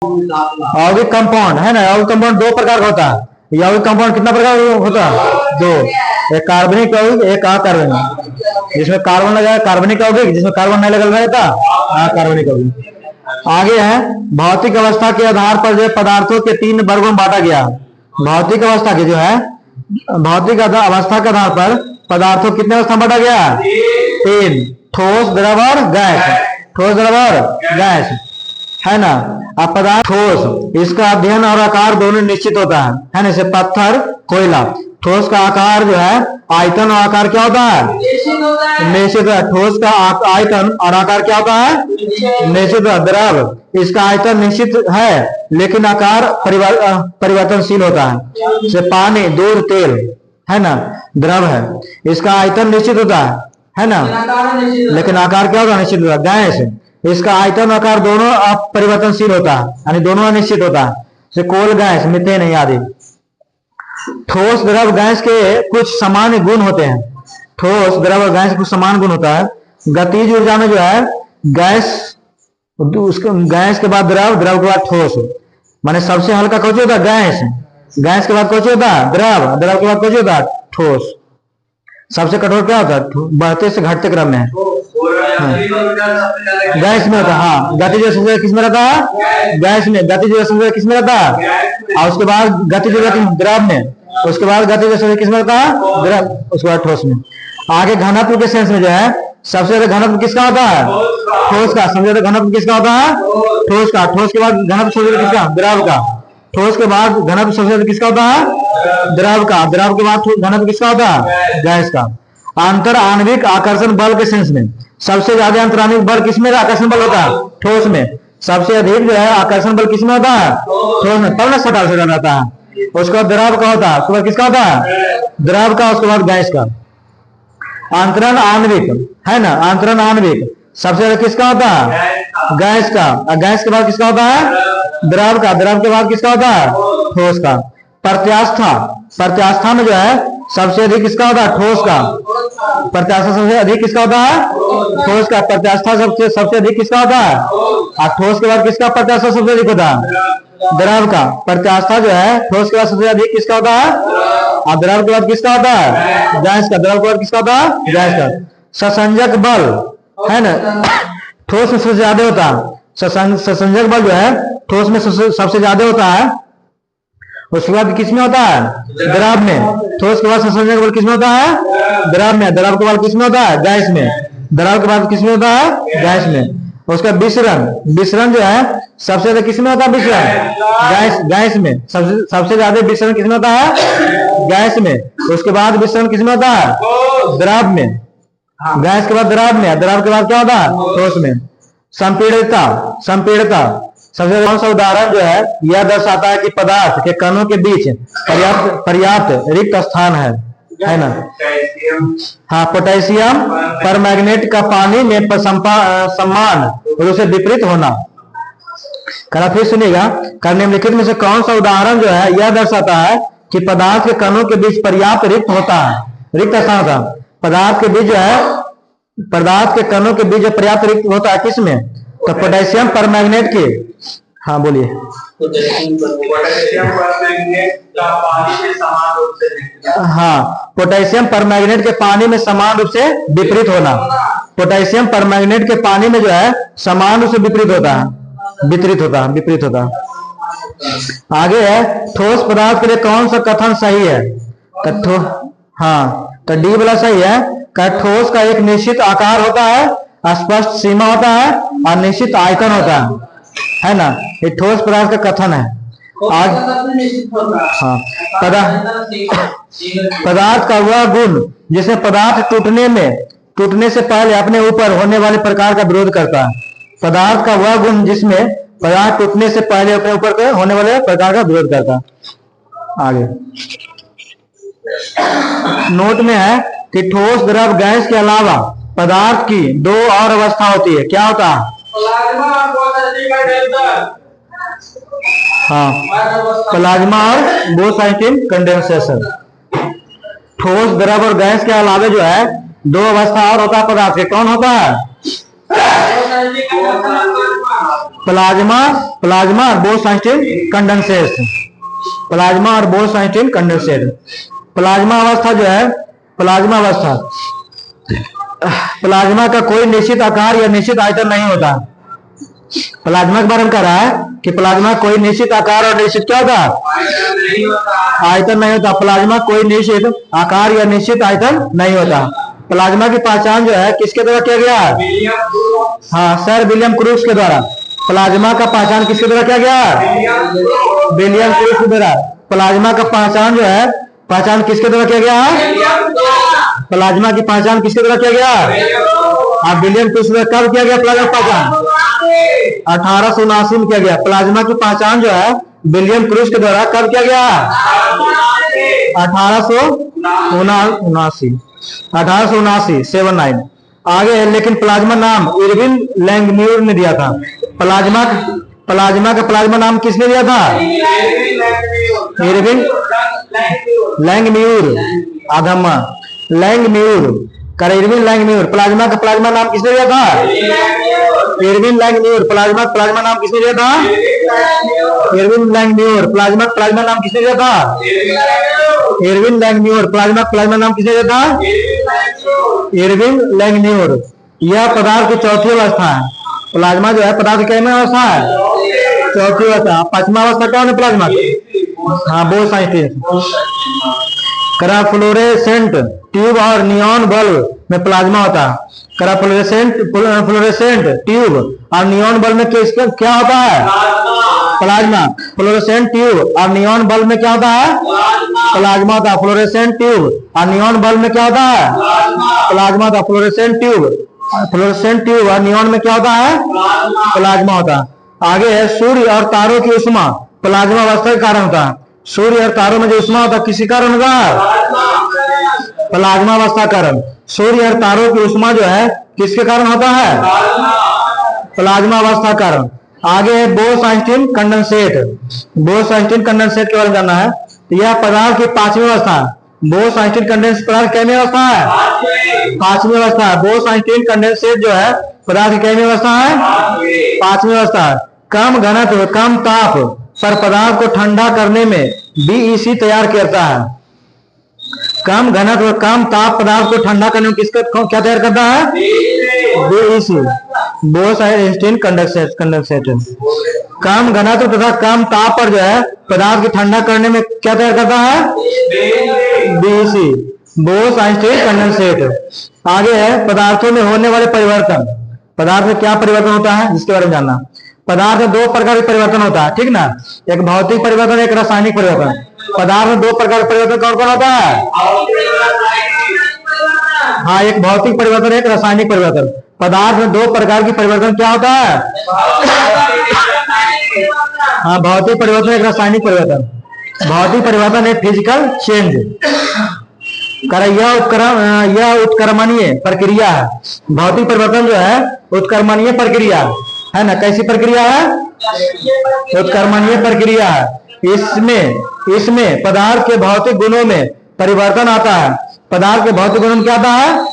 यौगिक कंपाउंड है ना, यौगिक कंपाउंड दो प्रकार का होता है। यौगिक कंपाउंड कितना प्रकार का होता है? दो, एक कार्बनिक यौगिक, एक अकार्बनिक। जिसमें कार्बन लगा कार्बनिक यौगिक, जिसमें कार्बन नहीं लगा रहता अकार्बनिक यौगिक। आगे है भौतिक अवस्था के आधार पर जो पदार्थों के तीन वर्गों में बांटा गया। भौतिक अवस्था के जो है, भौतिक अवस्था के आधार पर पदार्थों कितने अवस्था में बांटा गया? तीन, ठोस, द्रव और गैस। ठोस, द्रव और गैस, है ना। अब पदार्थ ठोस, इसका अध्ययन और आकार दोनों निश्चित होता है ना। जैसे पत्थर, कोयला। ठोस का आकार जो है, आयतन और आकार क्या होता है? निश्चित है। ठोस का आयतन और आकार क्या होता है? निश्चित है। द्रव, इसका आयतन निश्चित है लेकिन आकार परिवर्तनशील होता है। जैसे पानी, दूध, तेल, है ना, द्रव है, इसका आयतन निश्चित होता है ना, लेकिन आकार क्या होगा? निश्चित होता है। गैस, इसका आयतन आकार दोनों परिवर्तनशील होता है, यानी दोनों अनिश्चित होता है। जैसे कोल गैस, मीथेन आदि। ठोस, द्रव, गैस के कुछ सामान्य गुण होते हैं। ठोस, द्रव और गैस के कुछ समान गुण होता है। गतिज ऊर्जा में जो है, गैस, उसके गैस के बाद द्रव, द्रव के बाद ठोस, माने सबसे हल्का कौन होता है? गैस। गैस के बाद कौन होता है? द्रव। द्रव के बाद कौन होता है? ठोस। सबसे कठोर क्या होता है? बढ़ते से घटते क्रम में गैस में होता है। हाँ, गतिज संवेग किस में रहता है? गैस में। गतिज संवेग किस में रहता है? और उसके बाद गतिज द्रव में। उसके बाद गतिज संवेग किस में रहता है? द्रव। उसके बाद ठोस में। आगे घनत्व के सेंस में जो है, सबसे ज्यादा घनत्व किसका होता है? ठोस का। सबसे ज्यादा घनत्व किसका होता है? ठोस का। ठोस के बाद घनत्व सबसे ज्यादा किसका? द्रव का। ठोस के बाद घनत्व सबसे ज्यादा किसका होता है? द्रव का। द्रव के बाद घनत्व किसका होता है? गैस का। अंतर आणविक आकर्षण बल के सेंस में सबसे ज्यादा अंतराणविक बल किसमें आकर्षण बल होता है? ठोस में। सबसे अधिक जो है आकर्षण बल किसमें होता है? ठोस में। तब ना सटा सटा रहता है। उसके बाद द्रव का होता है, उसके बाद किसका होता है? द्रव का। उसके बाद गैस का। अंतरण आणविक, है ना, अंतरण आणविक सबसे ज्यादा किसका होता है? गैस का। गैस के बाद किसका होता है? द्रव का। द्रव के बाद किसका होता है? ठोस का। प्रत्यास्था, प्रत्यास्था में जो है सबसे अधिक किसका होता है? ठोस का। प्रत्यास्था सबसे अधिक किसका होता है? ठोस का। प्रत्यास्था सबसे अधिक किसका होता है? और ठोस के बाद किसका प्रत्यास्था सबसे अधिक होता है? द्रव का। प्रत्यास्था जो है ठोस के बाद सबसे अधिक किसका होता है? और द्रव के बाद किसका होता है? गैस का। द्रव के बाद किसका होता है? गैस का। ससंजक बल, है ना, ठोस में सबसे ज्यादा होता है। ससंजक बल जो है ठोस में सबसे ज्यादा होता है। उसके बाद किसमें होता है? द्रव में। ठोस के बाद ससंजक बल किसमें होता है? द्रव में। द्रव के बाद किसमें होता है? गैस में। द्रव के बाद किसमें होता है? गैस में। उसका विसरण, विसरण जो है सबसे ज्यादा किसमें होता है? विसरण गैस में। सबसे ज्यादा विसरण किसमें होता है? गैस में। उसके बाद विसरण किसमें होता है? द्रव में। गैस के बाद द्रव में। द्रव के बाद क्या होता है? ठोस में। संपीड़ितता, संपीड़ितता सबसे कौन सा उदाहरण जो है यह दर्शाता है कि पदार्थ के कणों के बीच पर्याप्त रिक्त स्थान है ना। हाँ, पोटेशियम परमैंगनेट का पानी में समान रूप से विपरीत होना। कल फिर सुनिएगा, कर निम्नलिखित में से कौन सा उदाहरण जो है यह दर्शाता है कि पदार्थ के कणों के बीच पर्याप्त रिक्त होता है, रिक्त स्थान होता है। पदार्थ के बीच जो है, पदार्थ के कणों के बीच पर्याप्त रिक्त होता है किसमें? तो पोटेशियम परमैंगनेट के। हाँ बोलिए। हाँ, पोटेशियम परमैंगनेट के पानी में समान रूप से विपरीत होना। पोटेशियम परमैंगनेट के पानी में जो है समान रूप से विपरीत होता है, विपरीत होता है। आगे है ठोस पदार्थ के लिए कौन सा कथन सही है? हाँ, तो डी वाला सही है। ठोस का एक निश्चित आकार होता है, स्पष्ट सीमा होता है और निश्चित आयतन होता है ना। ये ठोस पदार्थ का कथन है। आज हाँ, पदार्थ का वह गुण जिसमें पदार्थ टूटने से पहले अपने ऊपर होने वाले प्रकार का विरोध करता है। पदार्थ का वह गुण जिसमें पदार्थ टूटने से पहले अपने ऊपर होने वाले प्रकार का विरोध करता है। आगे नोट में है कि ठोस, द्रव, गैस के अलावा पदार्थ की दो और अवस्था होती है। क्या होता है? हाँ, प्लाज्मा और बोसाइटिन कंडेंसेशन। ठोस, द्रव और गैस के अलावा जो है दो अवस्था और होता है पदार्थ के। कौन होता है? प्लाज्मा, प्लाज्मा और बोस-आइंस्टीन कंडेंसेट, प्लाज्मा और बोस-आइंस्टीन कंडेंसेट। प्लाज्मा अवस्था जो है, प्लाज्मा अवस्था, प्लाज्मा का कोई निश्चित आकार या निश्चित आयतन नहीं होता। प्लाज्मा के बारे में कह रहा है कि प्लाज्मा कोई निश्चित आकार और निश्चित क्या होता, आयतन नहीं होता। प्लाज्मा कोई निश्चित आकार या निश्चित आयतन नहीं होता। प्लाज्मा की पहचान जो है किसके द्वारा किया गया? हाँ, सर विलियम क्रूक्स के द्वारा। प्लाज्मा का पहचान किसके द्वारा किया गया? विलियम क्रूक्स के द्वारा। प्लाज्मा का पहचान जो है, पहचान किसके द्वारा किया गया? प्लाज्मा की पहचान किसके द्वारा किया गया? विलियम क्रूक्स द्वारा। कब किया गया प्लाज्मा पहचान? 1879 में किया गया। प्लाज्मा की पहचान जो है विलियम क्रूक्स के द्वारा कब किया गया? 1879 79। आगे लेकिन प्लाज्मा नाम इरविन लैंगम्यूर ने दिया था। प्लाज्मा का प्लाज्मा नाम किसने दिया था? इरविन लैंगम्यूर, आधम्मा लैंगम्यूर, इरविन लैंगम्यूर। प्लाज्मा का प्लाज्मा नाम किसने दिया था? Irving Langmuir. प्लाज्मा नाम किसने दिया था? Irving Langmuir. प्लाज्मा नाम किसने दिया था? Irving Langmuir. प्लाज्मा नाम किसने दिया था? इरविन लैंगम्यूर। यह पदार्थ की चौथी अवस्था है। प्लाज्मा जो है पदार्थ की कितनी अवस्था है? चौथी अवस्था। पांचवा अवस्था कौन है प्लाज्मा? हाँ, बोस-आइंस्टीन। फ्लोरेसेंट ट्यूब और नियॉन बल्ब में प्लाज्मा होता है। फ्लोरेसेंट ट्यूब और नियॉन बल्ब में क्या होता है? प्लाज्मा। फ्लोरेसेंट ट्यूब और नियॉन बल्ब में क्या होता है? प्लाज्मा होता है। फ्लोरेसेंट ट्यूब और नियॉन बल्ब में क्या होता है? प्लाज्मा होता है। फ्लोरेसेंट ट्यूब और नियॉन में क्या होता है? प्लाज्मा होता है। आगे है सूर्य और तारों की उष्मा प्लाज्मा अवस्था के कारण होता है। सूर्य और तारों में जो उष्मा होता है किसी कारण होता है? प्लाज्मा अवस्था कारण। सूर्य और तारों की उष्मा जो है किसके कारण होता है? प्लाज्मा अवस्था कारण। आगे है बोस-आइंस्टीन कंडेंसेट। बोस-आइंस्टीन कंडेंसेट के बारे में जानना है। यह पदार्थ की पांचवी अवस्था है। बोस-आइंस्टीन कंडेंसेट पदार्थ कितनी अवस्था है? पांचवी अवस्था है। बोस-आइंस्टीन कंडेंसेट जो है पदार्थ की कितनी अवस्था है? पांचवी अवस्था है। कम घनत्व कम ताप पर पदार्थ को ठंडा करने में बीईसी तैयार करता है। कम घनत्व कम ताप पदार्थ को ठंडा करने में किसका क्या तैयार करता है? BEC, Bose-Einstein condensate. कम घनत्व तथा कम ताप पर जो है पदार्थ की ठंडा करने में क्या तैयार करता है? BEC, Bose-Einstein condensate. आगे है पदार्थों में होने वाले परिवर्तन। पदार्थ में क्या परिवर्तन होता है जिसके बारे में जानना। पदार्थ में दो प्रकार के परिवर्तन होता है, ठीक ना? एक भौतिक परिवर्तन, एक रासायनिक परिवर्तन। पदार्थ में दो प्रकार के परिवर्तन कौन कौन होता है? हाँ, एक भौतिक परिवर्तन, एक रासायनिक परिवर्तन। पदार्थ में दो प्रकार की परिवर्तन क्या होता है? हाँ, भौतिक परिवर्तन, एक रासायनिक परिवर्तन। भौतिक परिवर्तन है फिजिकल चेंज। यह उत्क्रमणीय प्रक्रिया है। भौतिक परिवर्तन जो है उत्क्रमणीय प्रक्रिया है ना? कैसी प्रक्रिया है? उत्क्रमणीय प्रक्रिया है। इसमें पदार्थ के भौतिक गुणों में परिवर्तन आता है। पदार्थ के भौतिक गुणों में क्या आता है?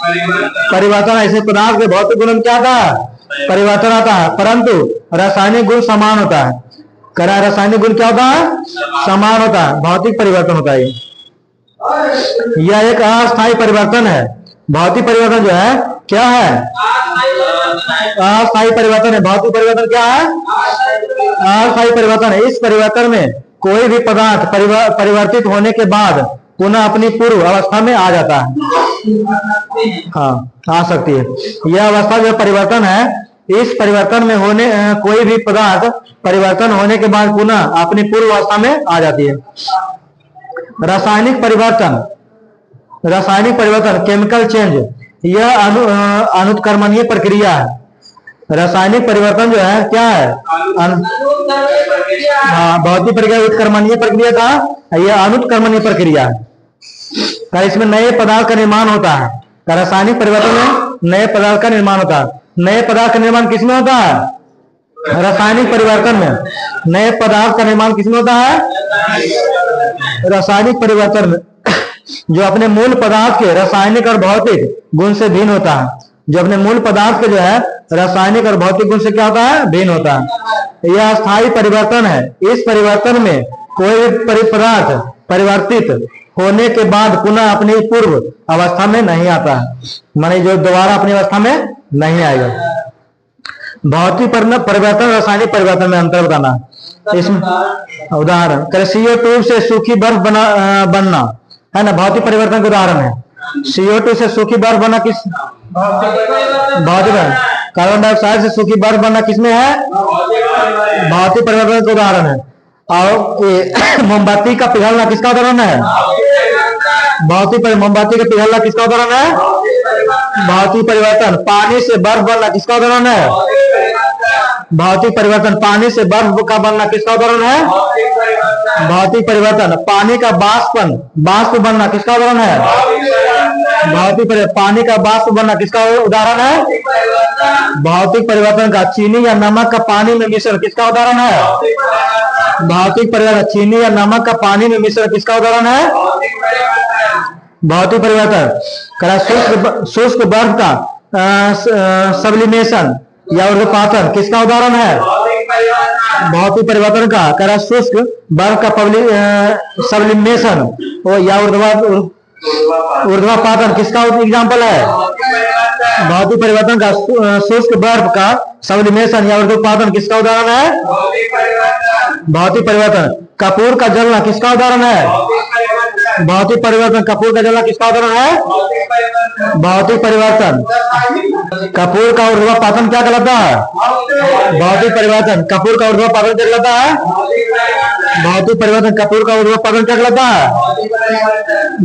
परिवर्तन। ऐसे पदार्थ के भौतिक गुणों में क्या आता है? परिवर्तन आता है, परंतु रासायनिक गुण समान होता है। रासायनिक गुण क्या होता है? समान होता है। भौतिक परिवर्तन होता है। यह एक अस्थायी परिवर्तन है। भौतिक परिवर्तन जो है क्या है? अस्थायी परिवर्तन है। भौतिक परिवर्तन क्या है? अस्थायी परिवर्तन है। इस परिवर्तन में कोई भी पदार्थ परिवर्तित होने के बाद पुनः अपनी पूर्व अवस्था में आ जाता है। हाँ, आ सकती है। यह अवस्था जो परिवर्तन है, इस परिवर्तन में कोई भी पदार्थ परिवर्तन होने के बाद पुनः अपनी पूर्व अवस्था में आ जाती है। रासायनिक परिवर्तन केमिकल चेंज, यह अनुत्क्रमणीय प्रक्रिया है। रासायनिक परिवर्तन जो है क्या है? हाँ, भौतिक प्रक्रिया उत्क्रमणीय प्रक्रिया था, यह अनुत्क्रमणीय प्रक्रिया है। इसमें नए पदार्थ का निर्माण होता है। रासायनिक परिवर्तन में नए पदार्थ का निर्माण होता है। नए पदार्थ का निर्माण किसमें होता है? रासायनिक परिवर्तन में। नए पदार्थ का निर्माण किसमें होता है? रासायनिक परिवर्तन में, जो अपने मूल पदार्थ के रासायनिक और भौतिक गुण से भिन्न होता है। जो अपने मूल पदार्थ के जो है रासायनिक और भौतिक गुण से क्या होता है? भिन्न होता है। यह स्थायी परिवर्तन है। इस परिवर्तन में कोई भी पदार्थ परिवर्तित होने के बाद पुनः अपनी पूर्व अवस्था में नहीं आता है, माने जो दोबारा अपनी अवस्था में नहीं आएगा। भौतिक परिवर्तन रासायनिक परिवर्तन में अंतर बताना। इसमें उदाहरण CO2 से सूखी बर्फ बनना है ना, भौतिक परिवर्तन का उदाहरण है। CO2 से सूखी बर्फ बनना किस भौतिक? कार्बन डाइऑक्साइड से सूखी बर्फ बनना किसमें है? भौतिक परिवर्तन का उदाहरण है। और मोमबत्ती का पिघलना किसका उदाहरण है? मोमबत्ती का पिघलना किसका उदाहरण है? भौतिक परिवर्तन। पानी से बर्फ बनना किसका उदाहरण है? भौतिक परिवर्तन। पानी से बर्फ का बनना किसका उदाहरण है? भौतिक परिवर्तन। पानी का बाष्प बनना किसका उदाहरण है? भौतिक परिवर्तन। पानी का बाष्प बनना किसका उदाहरण है? भौतिक परिवर्तन का। चीनी या नमक का पानी में मिश्रण किसका उदाहरण है? भौतिक परिवर्तन। चीनी या नमक का पानी में मिश्रण किसका उदाहरण है? भौतिक परिवर्तन। शुष्क बर्फ का सब्लिमेशन या ऊर्ध्वपातन किसका उदाहरण है? भौतिक परिवर्तन का। शुष्क बर्फ का सब्लिमेशन या ऊर्ध्वपातन किसका एग्जाम्पल है? भौतिक परिवर्तन का। शुष्क बर्फ का सब्लिमेशन या ऊर्ध्वपातन किसका उदाहरण है? भौतिक परिवर्तन। कपूर का जलना किसका उदाहरण है? भौतिक परिवर्तन। कपूर का जलना किसका उदाहरण है? भौतिक परिवर्तन। कपूर का ऊर्ध्वपातन क्या कहलाता है? भौतिक परिवर्तन। कपूर का ऊर्ध्वपातन क्या कहलाता है? भौतिक परिवर्तन। कपूर का ऊर्ध्वपातन क्या कहलाता है?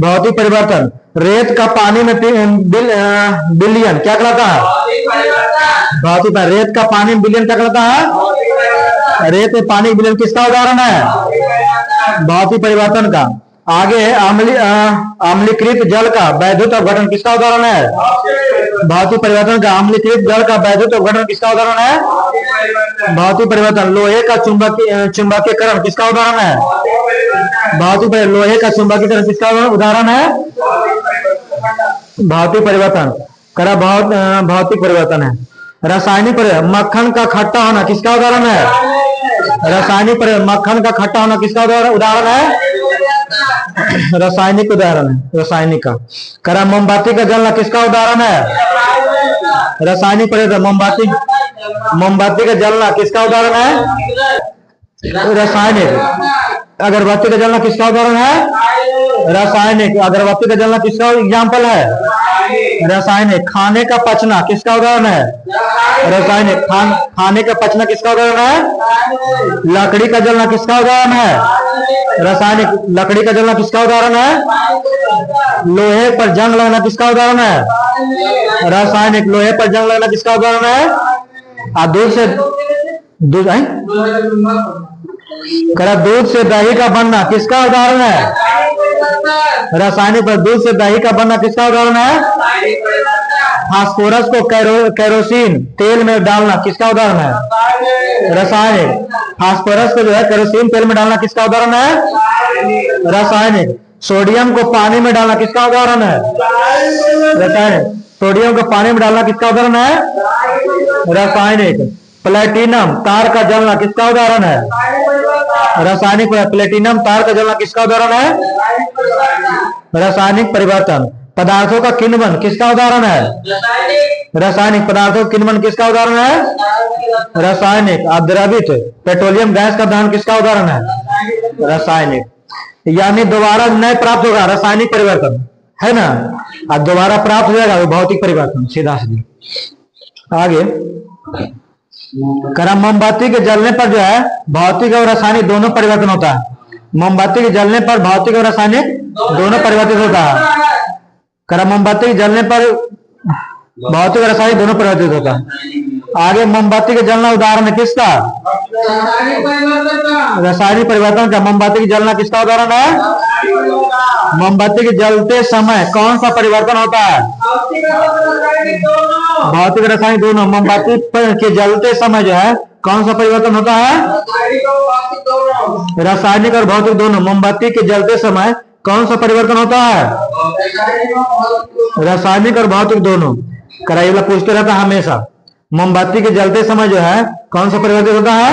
भौतिक परिवर्तन। रेत का पानी में विलयन क्या कहलाता है? भौतिक। रेत का पानी में विलयन क्या कहलाता है? रेत में पानी विलयन किसका उदाहरण है? भौतिक परिवर्तन का। आगे अम्लीकृत जल का वैद्युत अपघटन किसका उदाहरण है? भौतिक परिवर्तन का। अम्लीकृत जल का वैद्युत अपघटन किसका उदाहरण है? भौतिक परिवर्तन। लोहे का चुंबकीयकरण किसका उदाहरण है? भौतिक। लोहे का चुंबकीयकरण किसका उदाहरण है? भौतिक परिवर्तन। भौतिक परिवर्तन है। रासायनिक परिवर्तन। मक्खन का खट्टा होना किसका उदाहरण है? रासायनिक परिवर्तन। मक्खन का खट्टा होना किसका उदाहरण है? रासायनिक उदाहरण है। रासायनिक का। मोमबत्ती का जलना किसका उदाहरण है? रासायनिक परिवर्तन। मोमबत्ती का जलना किसका उदाहरण है? रासायनिक। अगरबत्ती का जलना किसका उदाहरण है? रासायनिक। अगरबत्ती का जलना किसका एग्जाम्पल है? रासायनिक। खाने का पचना किसका उदाहरण है? रासायनिक। खाने का पचना किसका उदाहरण है? लकड़ी का जलना किसका उदाहरण है? रासायनिक। लकड़ी का जलना किसका उदाहरण है? लोहे पर जंग लगना किसका उदाहरण है? रासायनिक। लोहे पर जंग लगना किसका उदाहरण है? दूध से दही का बनना किसका उदाहरण है? रासायनिक। पर दूध से दही का बनना किसका उदाहरण है? फास्फोरस को केरोसिन तेल में डालना किसका उदाहरण है? रासायनिक। फास्फोरस को जो है केरोसिन तेल में डालना किसका उदाहरण है? रासायनिक। सोडियम को पानी में डालना किसका उदाहरण है? रासायनिक। सोडियम को पानी में डालना किसका उदाहरण है? रासायनिक। प्लेटिनम तार का जलना किसका उदाहरण है? रासायनिक। प्लेटिनम तार का जलना किसका उदाहरण है? रासायनिक परिवर्तन। पदार्थों का किण्वन किसका उदाहरण है? रासायनिक। पदार्थों का किण्वन किसका उदाहरण है? रासायनिक। द्रवित पेट्रोलियम गैस का दहन किसका उदाहरण है? रासायनिक। यानी दोबारा नहीं प्राप्त होगा रासायनिक परिवर्तन, है ना, अब दोबारा प्राप्त हो जाएगा भौतिक परिवर्तन सीधा सीधा। आगे करा मोमबत्ती के जलने पर जो है भौतिक और रासायनिक दोनों परिवर्तन होता है। मोमबत्ती के जलने पर भौतिक और रासायनिक दोनों परिवर्तित होता है। करा मोमबत्ती के जलने पर भौतिक और रासायनिक दोनों परिवर्तित होता है। आगे मोमबत्ती के जलना उदाहरण है किसका? रासायनिक परिवर्तन का। मोमबत्ती की जलना किसका उदाहरण है? मोमबत्ती के जलते समय कौन सा परिवर्तन होता है? भौतिक रासायनिक दोनों। मोमबत्ती के जलते समय जो है कौन सा परिवर्तन होता है? रासायनिक और भौतिक दोनों। मोमबत्ती के जलते समय कौन सा परिवर्तन होता है? रासायनिक और भौतिक दोनों। कराइला पूछते रहता है हमेशा। मोमबत्ती के जलते समय जो है कौन सा परिवर्तित होता है?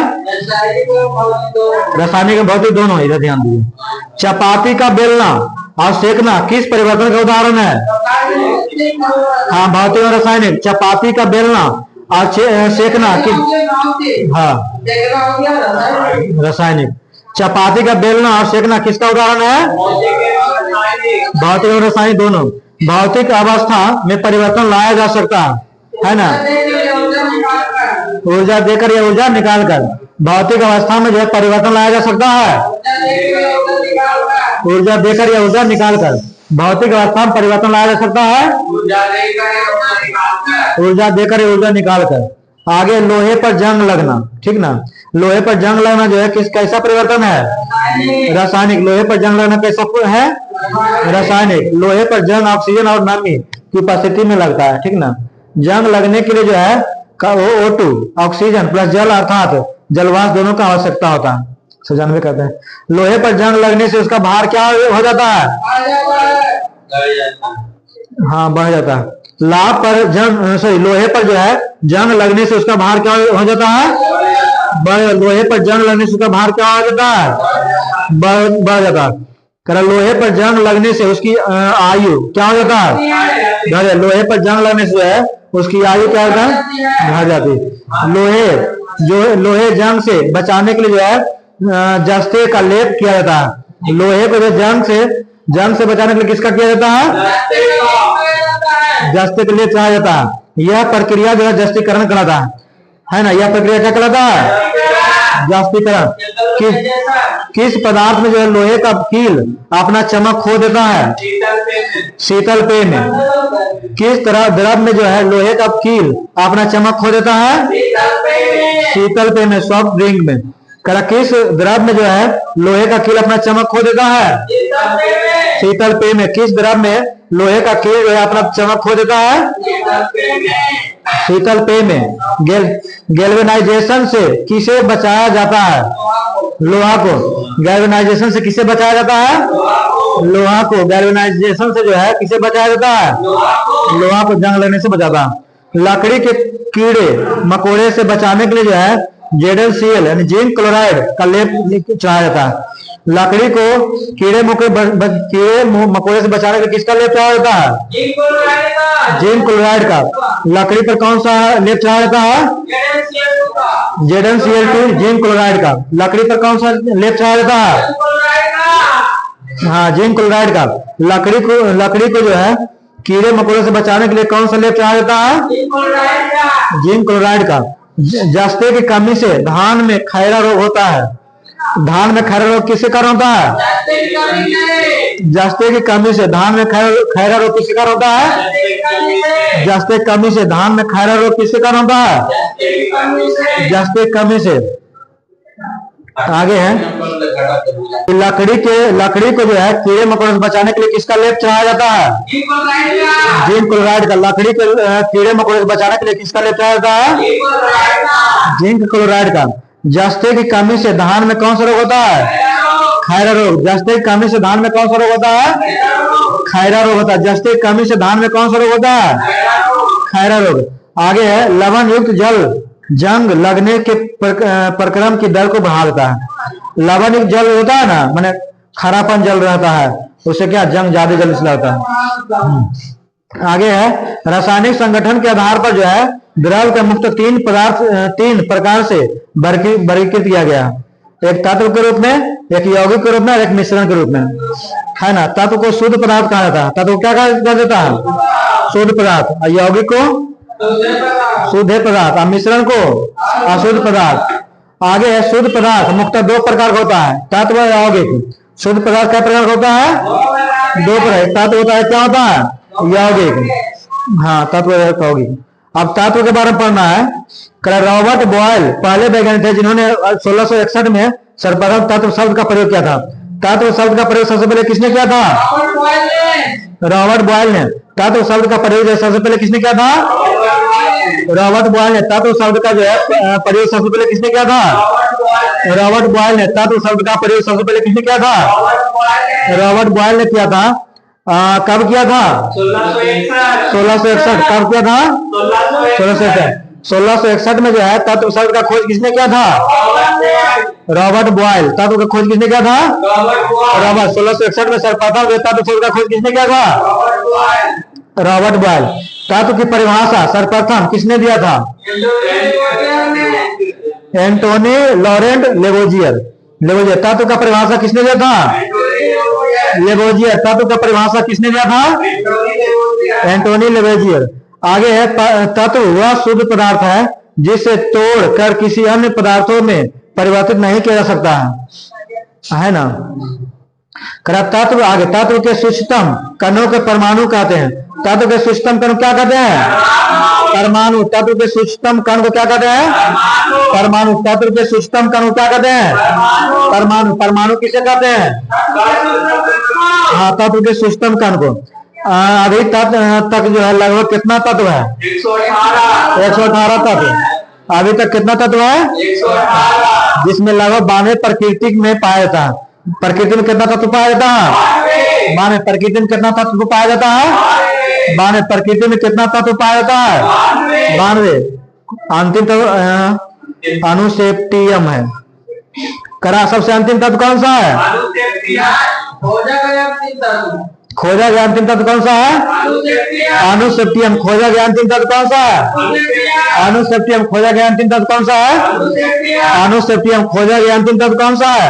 रासायनिक और भौतिक दोनों। इधर ध्यान दीजिए। चपाती का बेलना और सेकना किस परिवर्तन का उदाहरण है? हाँ, भौतिक और रासायनिक। चपाती का बेलना और सेकना किस? हाँ, रासायनिक। चपाती का बेलना और सेकना किसका उदाहरण है? भौतिक और रासायनिक दोनों। भौतिक अवस्था में परिवर्तन लाया जा सकता है ना? ऊर्जा देकर या ऊर्जा निकालकर। भौतिक अवस्था में जो है परिवर्तन लाया जा सकता है ऊर्जा देकर या ऊर्जा निकालकर। भौतिक अवस्था में परिवर्तन लाया जा सकता है ऊर्जा देकर या ऊर्जा निकालकर। आगे लोहे पर जंग लगना, ठीक ना? लोहे पर जंग लगना जो है कैसा परिवर्तन है? रासायनिक। लोहे पर जंग लगना कैसा है? रासायनिक। लोहे पर जंग ऑक्सीजन और नमी की उपस्थिति में लगता है, ठीक ना? जंग लगने के लिए जो है O2 ऑक्सीजन प्लस जल अर्थात जलवाष्प दोनों का आवश्यकता होता है। 96 कहते हैं। लोहे पर जंग लगने से उसका भार क्या हो जाता है? हाँ, बढ़ जाता है। लाभ पर जंग सॉरी लोहे पर जो है जंग लगने से उसका भार क्या हो जाता है? लोहे पर जंग लगने से उसका भार क्या हो जाता है? बढ़ जाता है। लोहे पर जंग लगने से उसकी आयु क्या हो जाता है? लोहे पर जंग लगने से जो है उसकी आयु क्या होता है? बढ़ जाती है। लोहे जंग से बचाने के लिए जो है जस्ते का लेप किया जाता है। लोहे को जो जंग से बचाने के लिए किसका किया जाता है? जस्ते का लेप किया जाता है। यह प्रक्रिया जो है जस्तीकरण कहलाता है ना? यह प्रक्रिया क्या कहलाता है? जस्तीकरण। किस पदार्थ में जो है लोहे का कील अपना चमक खो देता है? शीतल पेय में। किस तरह द्रव में जो है लोहे का कील अपना चमक खो देता है? शीतल पेय में, सॉफ्ट ड्रिंक में। किस द्रव में जो है लोहे का कील अपना चमक खो देता है? शीतल पेय में। किस द्रव में लोहे का कील जो है अपना चमक खो देता है? शीतल पेय में। गैल्वेनाइजेशन से किसे बचाया जाता है? लोहा को। गैल्वेनाइजेशन से किसे बचाया जाता है? लोहा को। गैल्वेनाइजेशन से जो है किसे बचाया जाता है? लोहा को जंग लगने से बचाता है। लकड़ी के कीड़े मकोड़े से बचाने के लिए जो है ZnCl यानी जिंक क्लोराइड का लेप चढ़ाया जाता है। लकड़ी को कीड़े मकोड़े से बचाने के लिए किसका लेप चढ़ाया जाता है? जिंक क्लोराइड का। लकड़ी पर कौन सा लेप चढ़ाया जाता है? ZnCl2 जिंक क्लोराइड का। लकड़ी पर कौन सा लेप चढ़ाया जाता है? हाँ, जिंक क्लोराइड का। लकड़ी को जो है कीड़े मकोड़े से बचाने के लिए कौन सा लेप चढ़ाया जाता है? जिंक क्लोराइड का। जस्ते की कमी से धान में खैरा रोग होता है। धान में खैरा रोग किसके कारण होता है? जस्ते की कमी से धान में खैरा रोग किसके कारण होता है? जस्ते की कमी से धान में खैरा रोग किसके कारण होता है? जस्ते की कमी से। आगे है लकड़ी को जो है कीड़े मकोड़े से बचाने के लिए किसका लेप चढ़ाया जाता है? जिंक क्लोराइड का। लकड़ी को कीड़े मकोड़े से बचाने के लिए किसका लेप चढ़ाया जाता है? जिंक क्लोराइड का। जस्ते की कमी से धान में कौन सा रोग होता है? खैरा रोग। जस्ते की कमी से धान में कौन सा रोग होता है? खैरा रोग होता है। जस्ते की कमी से धान में कौन सा रोग होता है? खैरा रोग। आगे है लवण युक्त जल जंग लगने के प्रक्रम की दर को बढ़ा देता है। लवण युक्त जल होता है ना, माने खरापन जल रहता है, उससे क्या जंग ज्यादा जल्दी से होता है। आगे है रासायनिक संगठन के आधार पर जो है द्रव का मुक्त तीन प्रकार से वर्गीकृत किया गया। एक तत्व के रूप में, एक यौगिक के रूप में, एक मिश्रण के रूप में, है ना? तत्व को शुद्ध पदार्थ कहा जाता है। तत्व क्या कहा जाता है? शुद्ध पदार्थ। यौगिक को शुद्ध पदार्थ और मिश्रण को अशुद्ध पदार्थ। आगे है शुद्ध पदार्थ मुख्यतः दो प्रकार का होता है, तत्व और यौगिक। शुद्ध पदार्थ क्या प्रकार होता है? दो प्रकार। तत्व होता है, क्या होता है? यौगिक। हाँ, तत्व यौगिक। अब तत्व के बारे में पढ़ना है। रॉबर्ट बॉयल पहले वैज्ञानिक थे जिन्होंने 1661 में सर्वप्रथम तत्व शब्द का प्रयोग किया था। तत्व शब्द का प्रयोग सबसे पहले किसने किया था? रॉबर्ट बॉयल ने। तत्व शब्द का प्रयोग सबसे पहले किसने किया था? रॉबर्ट बॉयल ने। तत्व शब्द का जो है प्रयोग सबसे पहले किसने किया था? रॉबर्ट बॉयल ने। तत्व शब्द का प्रयोग सबसे पहले किसने किया था? रॉबर्ट बॉयल ने किया था। कब किया था? 1661। कब किया था? 1661। 1661 में जो है तत्व शब्द का खोज किसने किया था? Robert Boyle. तत्व का खोज किसने किया था? रॉबर्ट। 1661 में सर्वप्रथम तत्व शब्द का खोज किसने किया था? Robert Boyle. तत्व की परिभाषा सर्वप्रथम किसने दिया था? Antoine Laurent Lavoisier. तत्व का परिभाषा किसने दिया था? लेवोजियर। तत्व का परिभाषा किसने दिया था? एंटोनी लेवोजियर। आगे है तत्व वह शुद्ध पदार्थ है जिसे तोड़ कर किसी अन्य पदार्थों में परिवर्तित नहीं किया जा सकता है ना। तत्व आगे तत्व के सूक्ष्मतम कणों के परमाणु कहते हैं। तत्व के सूक्ष्मतम कण क्या कहते हैं? परमाणु। तत्व के सूक्ष्मतम कण को क्या कहते हैं? परमाणु। तत्व के सूक्ष्मतम कण को क्या कहते हैं? परमाणु। परमाणु किसे कहते हैं? हाँ, तत्व के सूक्ष्मतम कण को। अभी तक जो है लगभग कितना तत्व है? 118 तत्व। अभी तक कितना तत्व है? 118, जिसमें लगभग 92 प्रकृति में पाया जाता है। प्रकृति में कितना तत्व पाया जाता है? 92। प्रकृति में कितना तत्व पाया जाता है? 92। प्रकृति में कितना तत्व पाया जाता है? 92। अंतिम तत्व अनुसेप्टियम है। करा सबसे अंतिम तत्व कौन सा है? खोजा गया अंतिम तत्व कौन सा है? अनुसेप्टियम। खोजा गया अंतिम तत्व कौन सा है? अनुसेप्टियम। खोजा गया अंतिम तत्व कौन सा है? अनुसेप्टियम। खोजा गया अंतिम तत्व कौन सा है?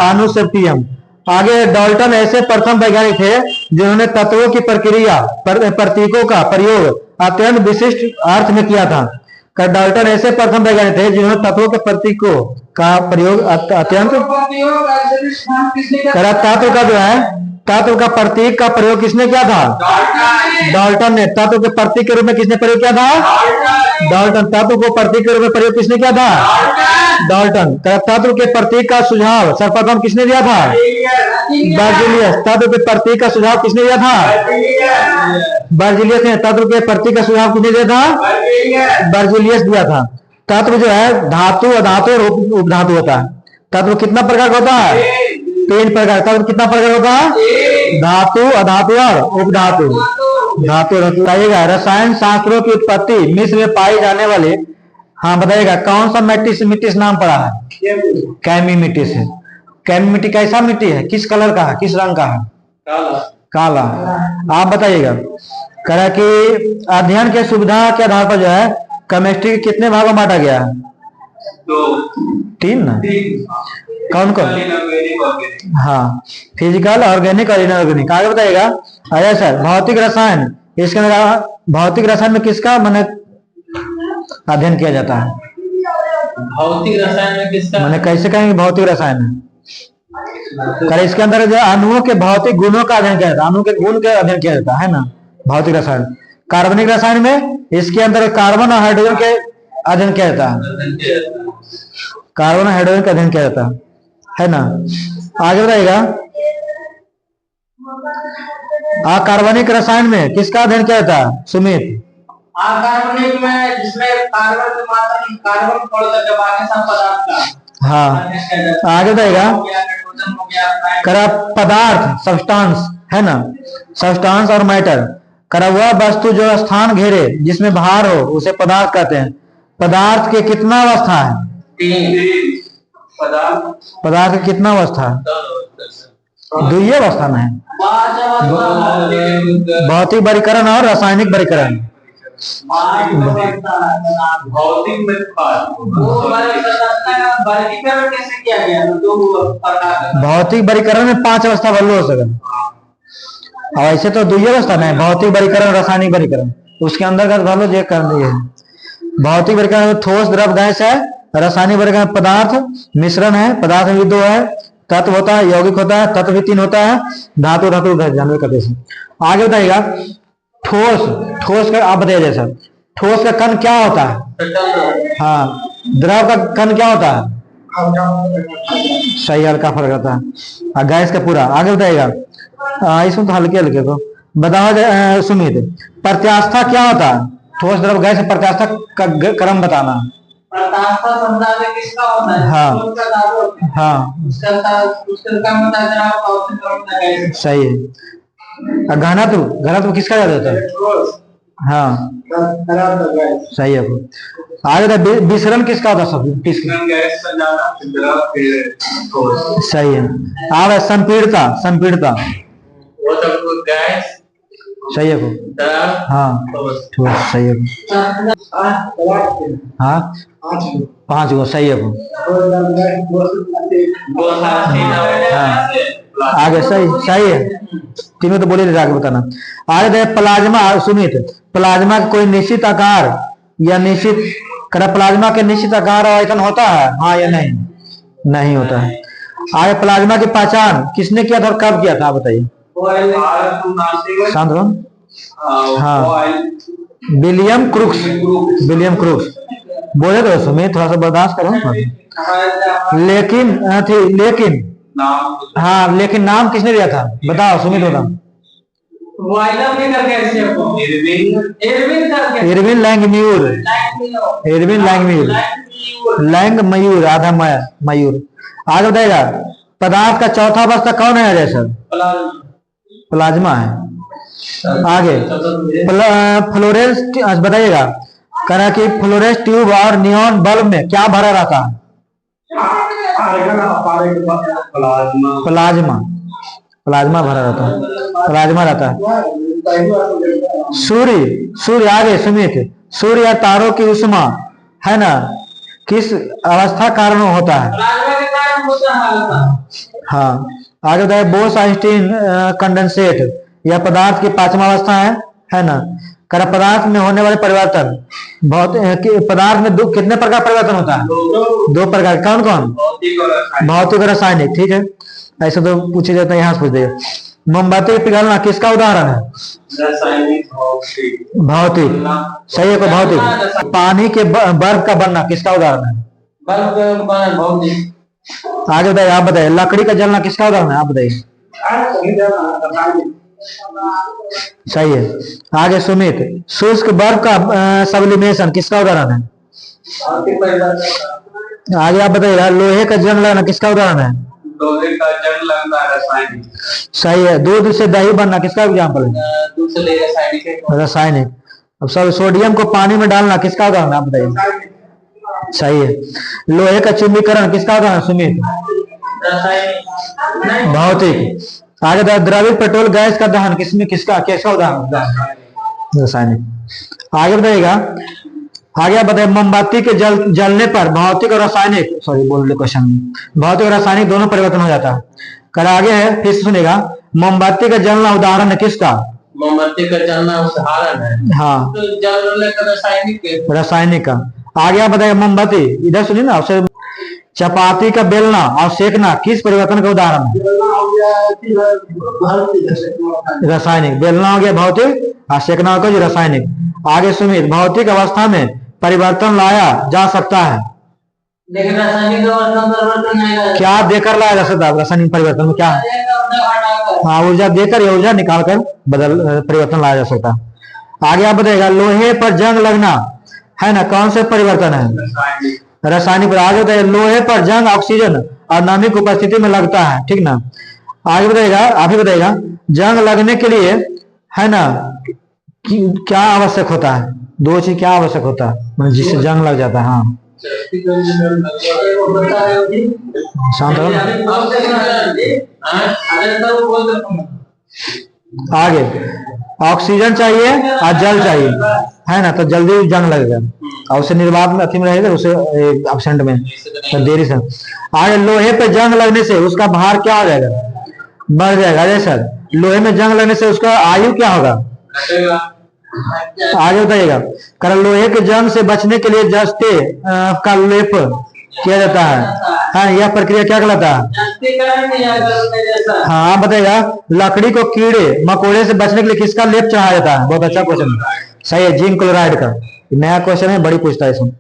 अनुसेप्टियम। आगे डाल्टन ऐसे प्रथम वैज्ञानिक थे जिन्होंने तत्वों की प्रक्रिया प्रतीकों का प्रयोग अत्यंत विशिष्ट अर्थ में किया था। डाल्टन ऐसे प्रथम वैज्ञानिक थे जिन्होंने तत्वों के प्रतीकों का प्रयोग अत्यंत तत्व का जो है तत्व का प्रतीक का प्रयोग किसने किया था? डाल्टन ने। तत्व के प्रतीक के रूप में किसने प्रयोग किया था? डाल्टन। तत्व को प्रतीक के रूप में प्रयोग किसने किया था? डाल्टन। तत्व के प्रतीक का सुझाव सर्वप्रथम किसने दिया था? बर्जीलियस। तत्व के प्रतीक का सुझाव किसने दिया था? बर्जीलियस ने। तत्व के प्रतीक का सुझाव किसने दिया था? बर्जीलियस दिया था। तत्व जो है धातु, अधातु और उपधातु होता है। तत्व कितना प्रकार का होता है? 3 प्रकार। तत्व कितना प्रकार होता है? धातु, अधातु और उपधातु। धातु बताइएगा। रसायन शास्त्रों की उत्पत्ति मिस्र में पाई जाने वाले, हाँ बताइएगा, कौन सा मिट्टी से नाम पड़ा है? कैमी मिट्टी से। कैमी मिट्टी कैसा मिट्टी है? किस कलर का है? किस रंग का है? काला। आप बताइएगा। कह कि अध्ययन के सुविधा के आधार पर जो है केमिस्ट्री के कितने भागों में बांटा गया है? 3 ना। कौन कौन? हाँ, फिजिकल, ऑर्गेनिक और इनऑर्गेनिक। आगे बताइएगा। अरे सर, भौतिक रसायन, इसके अंदर भौतिक रसायन में किसका मैंने अध्ययन किया जाता है? भौतिक रसायन में किसका? मैंने कैसे कहेंगे भौतिक रसायन है? करे इसके अंदर जो अणुओं के भौतिक गुणों का अध्ययन किया जाता है। अणु के गुण का अध्ययन किया जाता है ना, भौतिक रसायन। कार्बनिक रसायन में इसके अंदर कार्बन और हाइड्रोजन के अध्ययन किया जाता है। कार्बन और हाइड्रोजन का अध्ययन किया जाता है ना। आगे बताइएगा। अकार्बनिक रसायन में किसका अध्ययन किया जाता है? सुमित। अकार्बनिक में जिसमें कार्बन की मात्रा, कार्बन छोड़कर जब बाकी सब पदार्थ का। हाँ, आगे बताइएगा। करा पदार्थ, सब्सटेंस है ना, सब्सटेंस और मैटर। करा वह वस्तु जो स्थान घेरे जिसमें भार हो उसे पदार्थ कहते हैं। पदार्थ के कितना अवस्था है? 3। पदार्थ की कितना अवस्था है? 2 अवस्था में है। भौतिक वर्गीकरण और रासायनिक वर्गीकरण। भौतिक वर्गीकरण कैसे किया गया? भौतिक वर्गीकरण में 5 अवस्था बदल हो सके। और ऐसे तो 2 अवस्था में है, भौतिक वर्गीकरण, रासायनिक वर्गीकरण। उसके अंतर्गत भालो जो करनी है। भौतिक वर्गीकरण में ठोस, द्रव, गैस है। रासायनिक वर्गीकरण पदार्थ मिश्रण है। पदार्थ में 2 है। तत्व होता है, यौगिक होता है। तत्व भी 3 होता है। धातु जानवर का देश। आगे बताइएगा। ठोस का आप बताइए सर। ठोस का कण क्या होता है? हाँ। द्रव का कण क्या होता है? सही, हल्का फर्क होता है। और गैस का पूरा। आगे बताइएगा। इसमें तो हल्के हल्के को बताओ। सुमित, प्रत्यास्था क्या होता है? ठोस, द्रव, गैस प्रत्यास्था का क्रम बताना। प्रत्यास्था संसार में किसका होता है? हाँ हाँ, उसका सही है। घनत्व किसका ज्यादा होता है? हाँ खराब था गैस। सही है। आगे था विसरण किसका होता है? सब गैस का जाना फिर ठोस। सही है। आगे संपीड़ता, संपीड़ता वो तब गैस सही है। तरल हाँ ठोस। ठोस सही है। हाँ 5 गो सही है। हाँ आगे सही सही है। तीनों तो बोले आगे बताना। आगे दे प्लाज्मा, सुनिए प्लाज्मा का कोई निश्चित आकार या निश्चित प्लाज्मा के निश्चित आकार और आयतन होता है, हाँ या नहीं? नहीं होता है। आगे प्लाज्मा की पहचान किसने किया था और कब किया था, आप बताइए। शांत रहो। हाँ विलियम क्रूक्स, विलियम क्रूक्स बोले तो सुमित थोड़ा सा बर्दाश्त करो। लेकिन लेकिन हाँ लेकिन नाम किसने दिया था बताओ, सुमित बताओ। इरविन लैंगम्यूर, इरविन लैंगम्यूर, लैंगम्यूर आधा मयूर। आगे बताएगा पदार्थ का चौथा अवस्था कौन है जैसा? प्लाज्मा है। आगे फ्लोरेंस बताइएगा, कह कि फ्लोरेंस ट्यूब और नियॉन बल्ब में क्या भरा रहता है? प्लाज्मा, प्लाज्मा भरा रहता है, प्लाज्मा रहता है। सूर्य आगे सुमित, सूर्य या तारों की उष्मा है ना किस अवस्था कारण होता है? हाँ आगे बताइए बोस आइंस्टीन कंडेंसेट यह पदार्थ की 5वां अवस्था है ना। कर पदार्थ में होने वाले परिवर्तन पदार्थ में कितने प्रकार परिवर्तन होता है? 2 प्रकार। कौन कौन? भौतिक और रासायनिक। ठीक है, ऐसा तो पूछे जाता है, यहाँ से पूछ दिए। मोमबत्ती पिघलना किसका उदाहरण है? भौतिक सही है। को भौतिक। पानी के बर्फ का बनना किसका उदाहरण है? भौतिक। आगे बताइए, आप बताइए लकड़ी का जलना किसका उदाहरण है, आप बताइए। सही है। आगे सुमित शुष्क बर्फ का सब्लिमेशन किसका उदाहरण है? आगे आप बताइए लोहे का जंग लगना किसका उदाहरण है? लोहे का जंग लगना रासायनिक। सही है। दूध से दही बनना किसका एग्जाम्पल है? दूध से दही रासायनिक। रासायनिक। अब सब सोडियम को पानी में डालना किसका उदाहरण है, आप बताइए। सही है। लोहे का चुंबकीकरण किसका उदाहरण है सुमित? भौतिक। आगे द्रवित पेट्रोल गैस का दहन किसमें किसका उदाहरण? रासायनिक। आगे बताइएगा, आगे आप बताइए मोमबत्ती के जलने पर भौतिक और रासायनिक क्वेश्चन भौतिक और रासायनिक दोनों परिवर्तन हो जाता है। कर आगे है फिर सुनेगा मोमबत्ती का जलना उदाहरण है किसका? मोमबत्ती का जलना उदाहरण है हाँ तो जलने का रासायनिक, रासायनिक का। आगे आप बताइए मोमबत्ती, इधर सुनिए ना, उसे चपाती का बेलना और सेकना किस परिवर्तन का उदाहरण है? रासायनिक। बेलना हो गया भौतिक और सेकना हो गया रासायनिक। आगे सुमित भौतिक अवस्था में परिवर्तन लाया जा सकता है, लेकिन रासायनिक अवस्था में परिवर्तन नहीं लाया। क्या देकर लाया जा सकता है रासायनिक परिवर्तन में? क्या? हाँ ऊर्जा देकर या ऊर्जा निकालकर परिवर्तन लाया जा सकता है। आगे आप बताइएगा लोहे पर जंग लगना है ना कौन से परिवर्तन है? रासायनिक। आगे बताइए लोहे पर जंग ऑक्सीजन और नमी की उपस्थिति में लगता है, ठीक ना। आगे बताइएगा, आप ही बताइएगा जंग लगने के लिए है ना क्या आवश्यक होता है? 2 चीज क्या आवश्यक होता है जिससे जंग लग जाता है? हाँ शांत रहो। आगे ऑक्सीजन चाहिए और जल चाहिए है ना, तो जल्दी जंग लगेगा और उसे निर्वात में अथी में रहेगा, उसे एब्सेंट में तो देरी से। आगे लोहे पे जंग लगने से उसका भार क्या हो जाएगा? बढ़ जाएगा। अरे सर लोहे में जंग लगने से उसका आयु क्या होगा? आगे बताइएगा कर लोहे के जंग से बचने के लिए जस्ते का लेप किया जाता है। हाँ यह प्रक्रिया क्या कहलाता है? हाँ बताइएगा लकड़ी को कीड़े मकोड़े से बचने के लिए किसका लेप चढ़ाया जाता है? बहुत अच्छा क्वेश्चन सही है, जिंक क्लोराइड का। नया क्वेश्चन है, बड़ी पूछता है इसमें।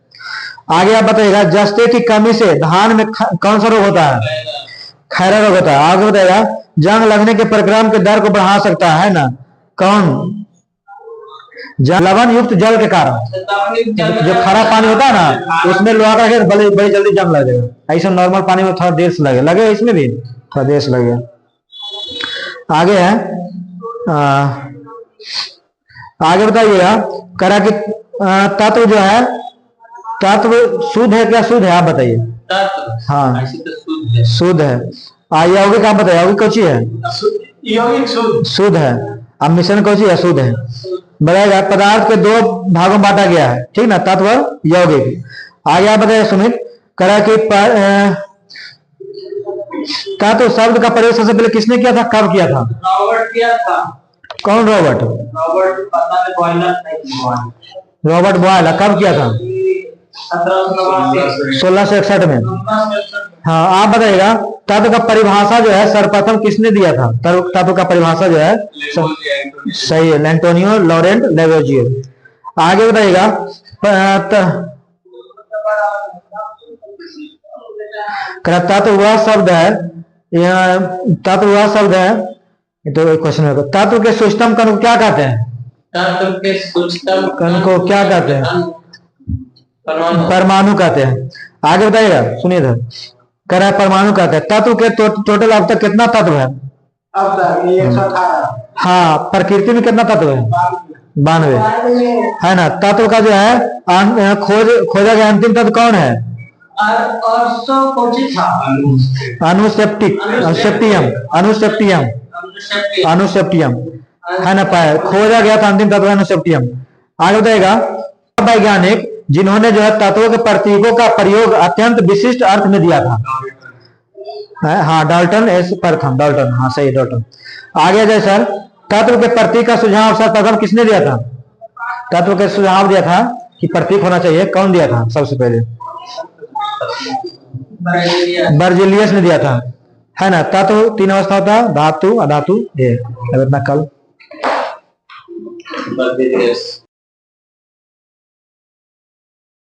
आगे आप बताइएगा जस्ते की कमी से धान में कौन सा रोग होता है? खैरा रोग होता है। आगे बताइएगा जंग लगने के प्रक्रम के दर को बढ़ा सकता है ना कौन? लवण युक्त जल के कारण, जो खारा पानी होता है ना उसमें लोहा का बड़ी जल्दी जंग लग जाएगा। ऐसा नॉर्मल पानी में थोड़ा देर से लगे इसमें भी थोड़ा देर से लगेगा। आगे है आगे बताइएगा, करा कि तत्व जो है, तत्व शुद्ध है क्या शुद्ध है, आप बताइए। तत्व हाँ ऐसे तो शुद्ध है। शुद्ध है। यौगिक आप बताइए, यौगिक कौची है? यौगिक शुद्ध शुद्ध है। अब मिश्रण कौची है? शुद्ध है। बताएगा पदार्थ के दो भागों में बांटा गया है, ठीक ना, तत्व यौगिक। आगे आप बताइए सुमित, करा कि तत्व शब्द का प्रयोग सबसे पहले किसने किया था, कब किया था? रॉबर्ट किया था। कौन रॉबर्ट? रॉबर्ट पता नहीं, बॉयलर नहीं, रॉबर्ट बॉयल कब किया था? 1661 में। हाँ आप बताइएगा, तत्व का परिभाषा जो है सर्वप्रथम किसने दिया था? तत्व का परिभाषा जो है सही है, एंटोनियो लॉरेंट लेवोजिए। आगे बताइएगा, तत्व वह शब्द है, तत्व वह शब्द है, तो क्वेश्चन है, तत्व के सूक्ष्मतम कण को क्या कहते हैं? तत्व के सूक्ष्मतम कण को क्या कहते हैं? परमाणु कहते हैं। आगे बताइएगा, सुनिए इधर, कह रहा है परमाणु कहते हैं। तत्व के टोटल अब तक कितना तत्व है? अब तक 118। हाँ, प्रकृति में कितना तत्व है? 92 है ना। तत्व का जो है खोजा गया अंतिम तत्व कौन है? अनुसेप्टियम है ना, पाया खोजा गया था अंतिम तत्व अनुसेप्टियम। आगे बताएगा, वैज्ञानिक जिन्होंने जो है तत्वों के प्रतीकों का प्रयोग अत्यंत विशिष्ट अर्थ में दिया था? हाँ डाल्टन एस प्रथम, डाल्टन, हाँ सही डाल्टन। आगे जाए सर, तत्व के प्रतीक का सुझाव सर्वप्रथम किसने दिया था? तत्व के सुझाव दिया था कि प्रतीक होना चाहिए, कौन दिया था सबसे पहले? बर्जिलियस ने दिया था, है ना। तत्व 3 अवस्था होता है, धातु, अधातु, ये कल